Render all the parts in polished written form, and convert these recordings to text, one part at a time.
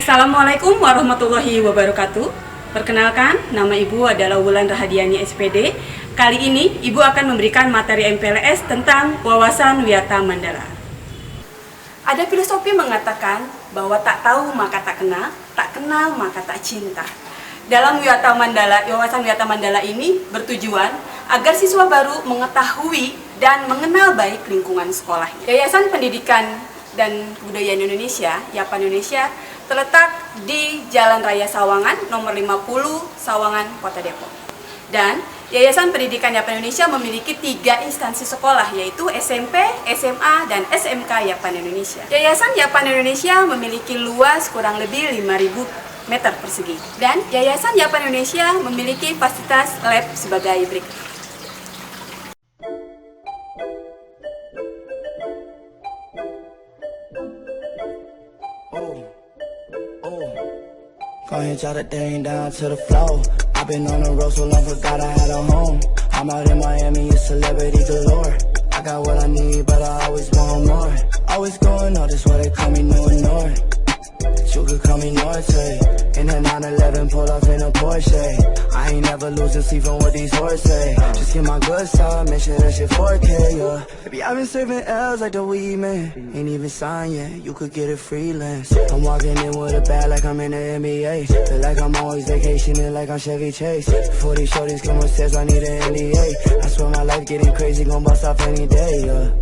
Assalamualaikum warahmatullahi wabarakatuh. Perkenalkan, nama Ibu adalah Wulan Rahadiani SPD. Kali ini Ibu akan memberikan materi MPLS tentang wawasan wiyata mandala. Ada filosofi mengatakan bahwa tak tahu maka tak kenal maka tak cinta. Dalam wawasan wiyata mandala ini bertujuan agar siswa baru mengetahui dan mengenal baik lingkungan sekolah. Yayasan Pendidikan dan Kebudayaan Indonesia, YAPA Indonesia, terletak di Jalan Raya Sawangan, nomor 50, Sawangan, Kota Depok. Dan Yayasan Pendidikan YAPA Indonesia memiliki 3 instansi sekolah, yaitu SMP, SMA, dan SMK YAPA Indonesia. Yayasan YAPA Indonesia memiliki luas kurang lebih 5.000 meter persegi. Dan Yayasan YAPA Indonesia memiliki fasilitas lab sebagai berikut. Go ahead, drop the thing down to the floor. I've been on the road so long, forgot I had a home. I'm out in Miami, a celebrity galore. I got what I need, but I always want more. Always going on, that's why they call me no ignore. You could call me Norte. In a 911, pull off in a Porsche. I ain't never losing sleep on what these hoes say. Just get my good side, make sure that shit 4K, yeah. Baby, I've been serving L's like the weed man. Ain't even signed yet, you could get it freelance. I'm walking in with a bag like I'm in the NBA. Feel like I'm always vacationing like I'm Chevy Chase. Before these shorties come upstairs, I need an NDA. I swear my life getting crazy, gon' bust off any day, yeah.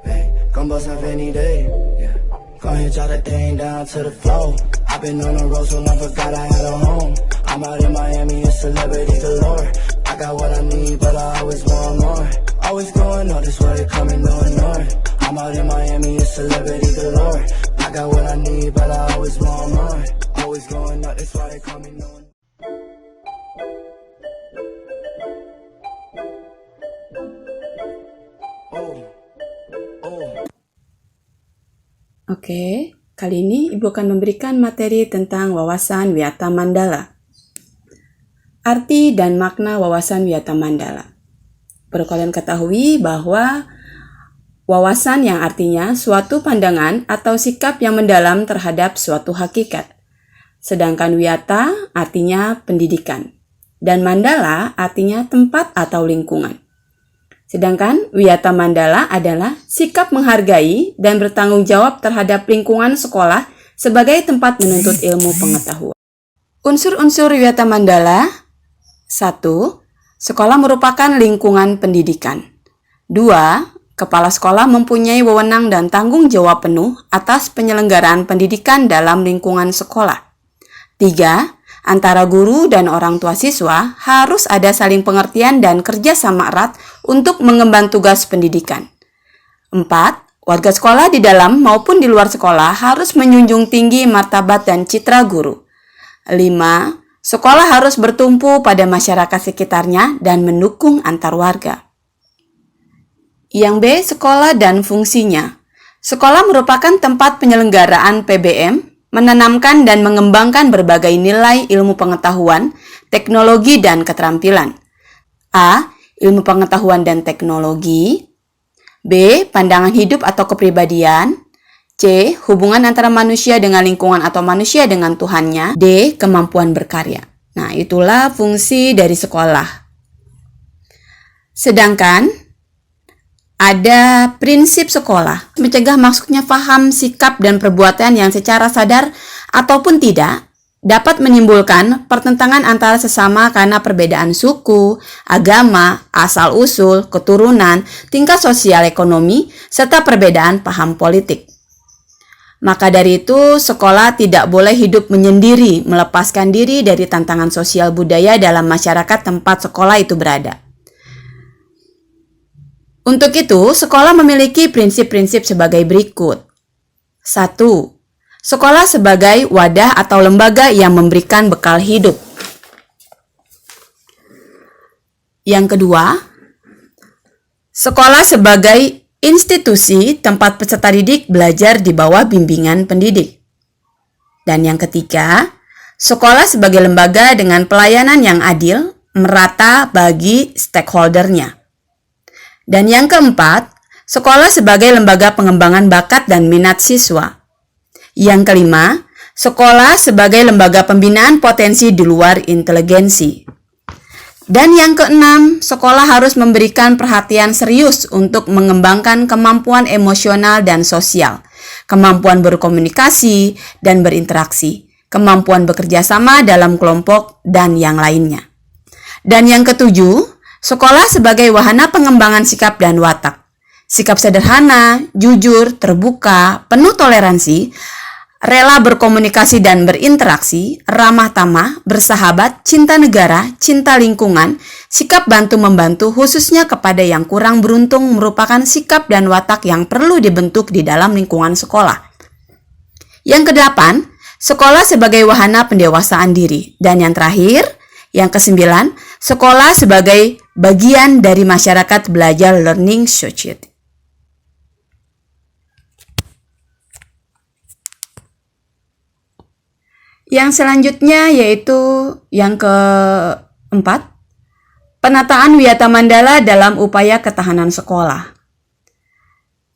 Hey, gon' bust off any day, yeah. Go ahead, drop the thing down to the floor. I've been on the road so long, forgot I had a home. I'm out in Miami, a celebrity galore. I got what I need, but I always want more. Always going on, that's why they call me no ignore. I'm out in Miami, a celebrity galore. I got what I need, but I always want more. Always going on, that's why they call me no ignore. Oke, kali ini Ibu akan memberikan materi tentang wawasan wiyata mandala. Arti dan makna wawasan wiyata mandala. Perlu kalian ketahui bahwa wawasan yang artinya suatu pandangan atau sikap yang mendalam terhadap suatu hakikat. Sedangkan wiyata artinya pendidikan. Dan mandala artinya tempat atau lingkungan. Sedangkan wiyata mandala adalah sikap menghargai dan bertanggung jawab terhadap lingkungan sekolah sebagai tempat menuntut ilmu pengetahuan. Unsur-unsur wiyata mandala. 1. Sekolah merupakan lingkungan pendidikan. 2. Kepala sekolah mempunyai wewenang dan tanggung jawab penuh atas penyelenggaraan pendidikan dalam lingkungan sekolah. 3. Antara guru dan orang tua siswa harus ada saling pengertian dan kerjasama erat untuk mengemban tugas pendidikan. 4. Warga sekolah di dalam maupun di luar sekolah harus menjunjung tinggi martabat dan citra guru. 5. Sekolah harus bertumpu pada masyarakat sekitarnya dan mendukung antar warga. Yang B. Sekolah dan fungsinya. Sekolah merupakan tempat penyelenggaraan PBM, menanamkan dan mengembangkan berbagai nilai ilmu pengetahuan, teknologi, dan keterampilan. A. Ilmu pengetahuan dan teknologi. B. Pandangan hidup atau kepribadian. C. Hubungan antara manusia dengan lingkungan atau manusia dengan Tuhannya. D. Kemampuan berkarya. Nah, itulah fungsi dari sekolah. Sedangkan ada prinsip sekolah, mencegah masuknya paham, sikap, dan perbuatan yang secara sadar ataupun tidak dapat menimbulkan pertentangan antara sesama karena perbedaan suku, agama, asal-usul, keturunan, tingkat sosial ekonomi, serta perbedaan paham politik. Maka dari itu, sekolah tidak boleh hidup menyendiri, melepaskan diri dari tantangan sosial budaya dalam masyarakat tempat sekolah itu berada. Untuk itu, sekolah memiliki prinsip-prinsip sebagai berikut. 1. Sekolah sebagai wadah atau lembaga yang memberikan bekal hidup. Yang kedua, sekolah sebagai institusi tempat peserta didik belajar di bawah bimbingan pendidik. Dan yang ketiga, sekolah sebagai lembaga dengan pelayanan yang adil, merata bagi stakeholdernya. Dan yang keempat, sekolah sebagai lembaga pengembangan bakat dan minat siswa. Yang kelima, sekolah sebagai lembaga pembinaan potensi di luar inteligensi. Dan yang keenam, sekolah harus memberikan perhatian serius untuk mengembangkan kemampuan emosional dan sosial, kemampuan berkomunikasi dan berinteraksi, kemampuan bekerja sama dalam kelompok, dan yang lainnya. Dan yang ketujuh, sekolah sebagai wahana pengembangan sikap dan watak. Sikap sederhana, jujur, terbuka, penuh toleransi, rela berkomunikasi dan berinteraksi, ramah tamah, bersahabat, cinta negara, cinta lingkungan, sikap bantu-membantu khususnya kepada yang kurang beruntung merupakan sikap dan watak yang perlu dibentuk di dalam lingkungan sekolah. Yang kedelapan, sekolah sebagai wahana pendewasaan diri. Dan yang terakhir, yang kesembilan, sekolah sebagai bagian dari masyarakat belajar learning society. Yang selanjutnya yaitu yang keempat, penataan Wiyata Mandala dalam upaya ketahanan sekolah.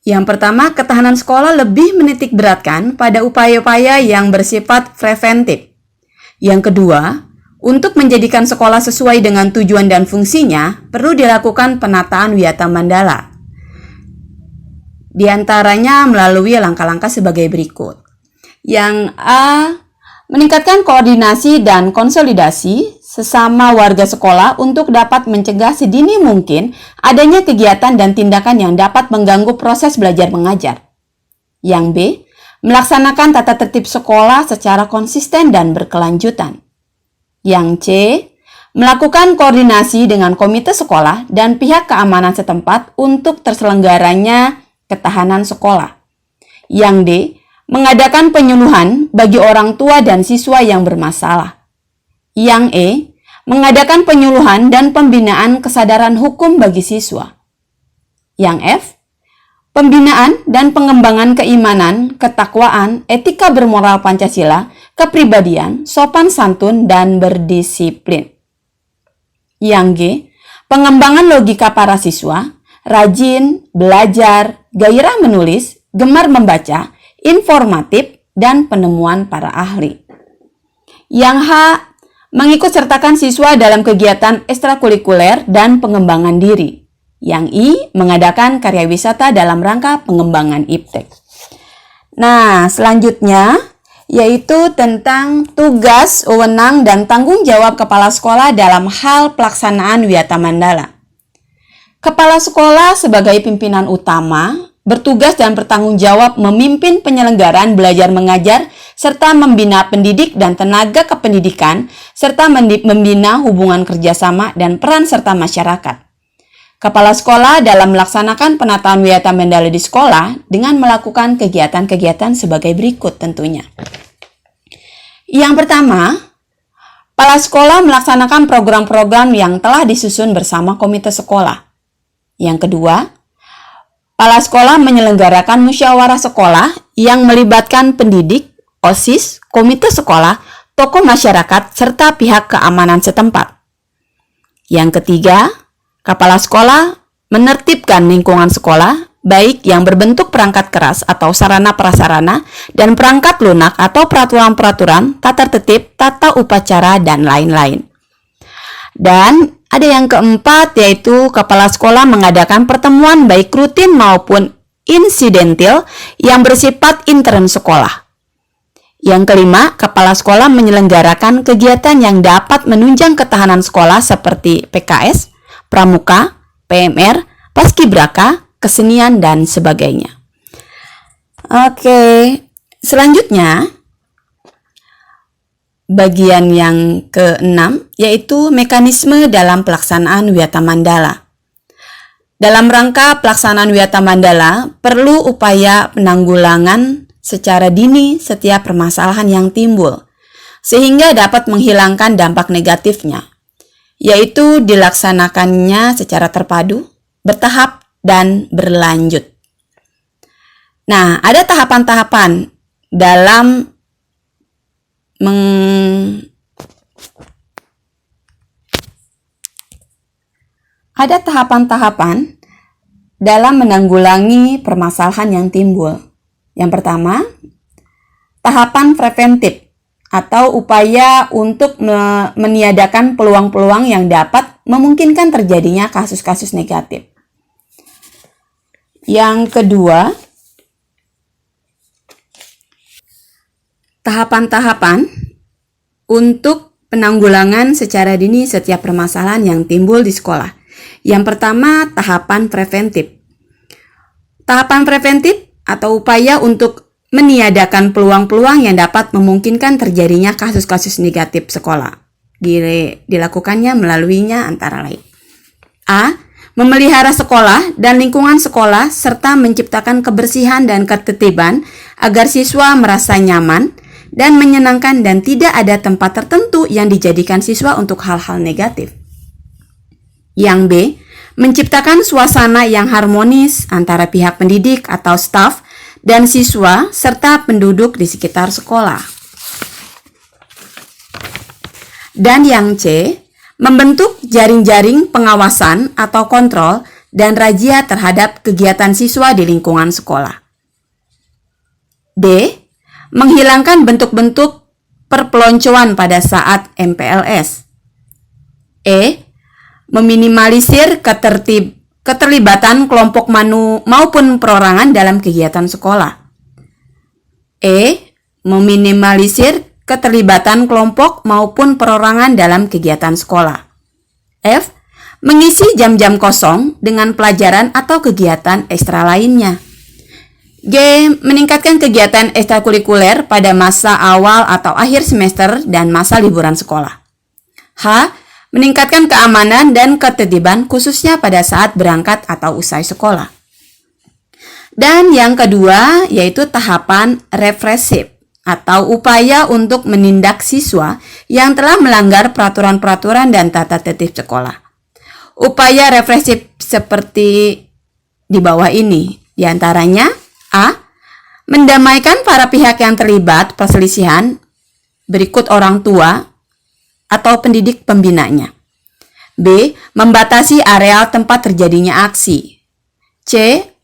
Yang pertama, ketahanan sekolah lebih menitik beratkan pada upaya-upaya yang bersifat preventif. Yang kedua, untuk menjadikan sekolah sesuai dengan tujuan dan fungsinya, perlu dilakukan penataan Wiyata Mandala. Di antaranya melalui langkah-langkah sebagai berikut. Yang A, meningkatkan koordinasi dan konsolidasi sesama warga sekolah untuk dapat mencegah sedini mungkin adanya kegiatan dan tindakan yang dapat mengganggu proses belajar mengajar. Yang B, melaksanakan tata tertib sekolah secara konsisten dan berkelanjutan. Yang C, melakukan koordinasi dengan komite sekolah dan pihak keamanan setempat untuk terselenggaranya ketahanan sekolah. Yang D, mengadakan penyuluhan bagi orang tua dan siswa yang bermasalah. Yang E, mengadakan penyuluhan dan pembinaan kesadaran hukum bagi siswa. Yang F, pembinaan dan pengembangan keimanan, ketakwaan, etika bermoral Pancasila, kepribadian, sopan santun, dan berdisiplin. Yang G, pengembangan logika para siswa, rajin, belajar, gairah menulis, gemar membaca, informatif, dan penemuan para ahli. Yang H, mengikut sertakan siswa dalam kegiatan ekstrakurikuler dan pengembangan diri. Yang I, mengadakan karya wisata dalam rangka pengembangan iptek. Nah, selanjutnya yaitu tentang tugas, wewenang, dan tanggung jawab kepala sekolah dalam hal pelaksanaan Wiyata Mandala. Kepala sekolah sebagai pimpinan utama bertugas dan bertanggung jawab memimpin penyelenggaraan belajar mengajar serta membina pendidik dan tenaga kependidikan serta membina hubungan kerjasama dan peran serta masyarakat. Kepala sekolah dalam melaksanakan penataan Wiyata Mandala di sekolah dengan melakukan kegiatan-kegiatan sebagai berikut tentunya. Yang pertama, kepala sekolah melaksanakan program-program yang telah disusun bersama komite sekolah. Yang kedua, kepala sekolah menyelenggarakan musyawarah sekolah yang melibatkan pendidik, OSIS, komite sekolah, tokoh masyarakat, serta pihak keamanan setempat. Yang ketiga, kepala sekolah menertibkan lingkungan sekolah, baik yang berbentuk perangkat keras atau sarana-prasarana, dan perangkat lunak atau peraturan-peraturan, tata tertib, tata upacara, dan lain-lain. Dan ada yang keempat, yaitu kepala sekolah mengadakan pertemuan baik rutin maupun insidentil yang bersifat intern sekolah. Yang kelima, kepala sekolah menyelenggarakan kegiatan yang dapat menunjang ketahanan sekolah seperti PKS, pramuka, PMR, paskibraka, kesenian, dan sebagainya. Oke, selanjutnya bagian yang keenam yaitu mekanisme dalam pelaksanaan Wiyata Mandala. Dalam rangka pelaksanaan Wiyata Mandala perlu upaya penanggulangan secara dini setiap permasalahan yang timbul sehingga dapat menghilangkan dampak negatifnya, yaitu dilaksanakannya secara terpadu, bertahap, dan berlanjut. Nah, ada tahapan-tahapan dalam menanggulangi permasalahan yang timbul. Yang pertama, tahapan preventif atau upaya untuk meniadakan peluang-peluang yang dapat memungkinkan terjadinya kasus-kasus negatif. Yang kedua, tahapan-tahapan untuk penanggulangan secara dini setiap permasalahan yang timbul di sekolah. Yang pertama, tahapan preventif. Tahapan preventif atau upaya untuk meniadakan peluang-peluang yang dapat memungkinkan terjadinya kasus-kasus negatif sekolah. Dilakukannya melaluinya antara lain. A. Memelihara sekolah dan lingkungan sekolah serta menciptakan kebersihan dan ketertiban agar siswa merasa nyaman dan menyenangkan dan tidak ada tempat tertentu yang dijadikan siswa untuk hal-hal negatif. Yang B. Menciptakan suasana yang harmonis antara pihak pendidik atau staf dan siswa serta penduduk di sekitar sekolah. Dan yang C. Membentuk jaring-jaring pengawasan atau kontrol dan razia terhadap kegiatan siswa di lingkungan sekolah. D. Menghilangkan bentuk-bentuk perpeloncoan pada saat MPLS. E. Meminimalisir keterlibatan kelompok maupun perorangan dalam kegiatan sekolah. E. Meminimalisir keterlibatan kelompok maupun perorangan dalam kegiatan sekolah. F. Mengisi jam-jam kosong dengan pelajaran atau kegiatan ekstra lainnya. G. Meningkatkan kegiatan ekstrakurikuler pada masa awal atau akhir semester dan masa liburan sekolah. H. Meningkatkan keamanan dan ketertiban khususnya pada saat berangkat atau usai sekolah. Dan yang kedua yaitu tahapan represif atau upaya untuk menindak siswa yang telah melanggar peraturan-peraturan dan tata tertib sekolah. Upaya represif seperti di bawah ini, diantaranya A. Mendamaikan para pihak yang terlibat perselisihan berikut orang tua atau pendidik pembinanya. B. Membatasi areal tempat terjadinya aksi. C.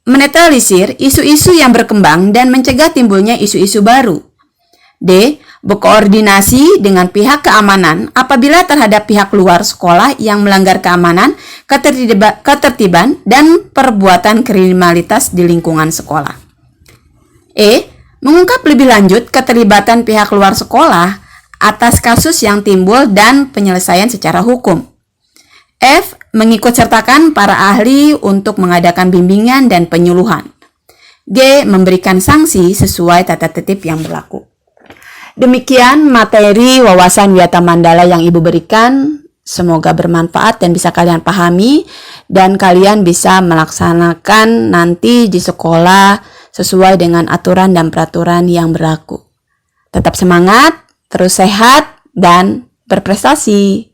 Menetralisir isu-isu yang berkembang dan mencegah timbulnya isu-isu baru. D. Berkoordinasi dengan pihak keamanan apabila terhadap pihak luar sekolah yang melanggar keamanan, ketertiban, dan perbuatan kriminalitas di lingkungan sekolah. E. Mengungkap lebih lanjut keterlibatan pihak luar sekolah atas kasus yang timbul dan penyelesaian secara hukum. F. Mengikutsertakan para ahli untuk mengadakan bimbingan dan penyuluhan. G. Memberikan sanksi sesuai tata tertib yang berlaku. Demikian materi wawasan Wiyata Mandala yang Ibu berikan. Semoga bermanfaat dan bisa kalian pahami dan kalian bisa melaksanakan nanti di sekolah sesuai dengan aturan dan peraturan yang berlaku. Tetap semangat, terus sehat, dan berprestasi.